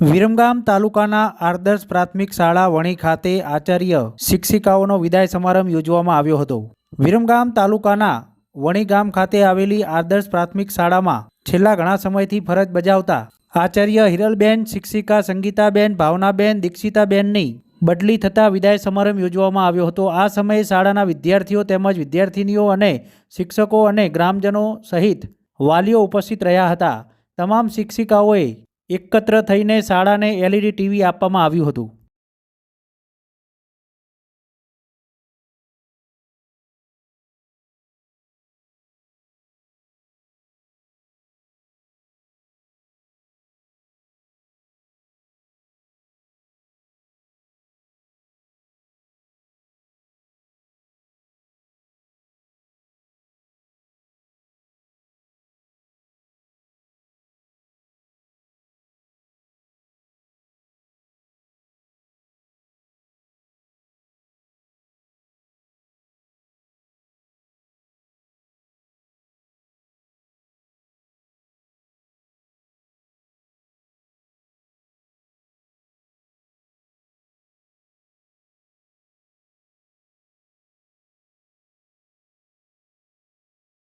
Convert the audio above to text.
વિરમગામ તાલુકાના આદર્શ પ્રાથમિક શાળા વણી ખાતે આચાર્ય શિક્ષિકાઓનો વિદાય સમારંભ યોજવામાં આવ્યો હતો। વિરમગામ તાલુકાના વણી ગામ ખાતે આવેલી આદર્શ પ્રાથમિક શાળામાં છેલ્લા ઘણા સમયથી ફરજ બજાવતા આચાર્ય હિરલબેન, શિક્ષિકા સંગીતાબેન, ભાવનાબેન, દીક્ષિતાબેનની બદલી થતાં વિદાય સમારંભ યોજવામાં આવ્યો હતો। આ સમયે શાળાના વિદ્યાર્થીઓ તેમજ વિદ્યાર્થિનીઓ અને શિક્ષકો અને ગ્રામજનો સહિત વાલીઓ ઉપસ્થિત રહ્યા હતા। તમામ શિક્ષિકાઓએ એકત્ર થઈને શાળાને LED ટીવી આપવામાં આવ્યું હતું।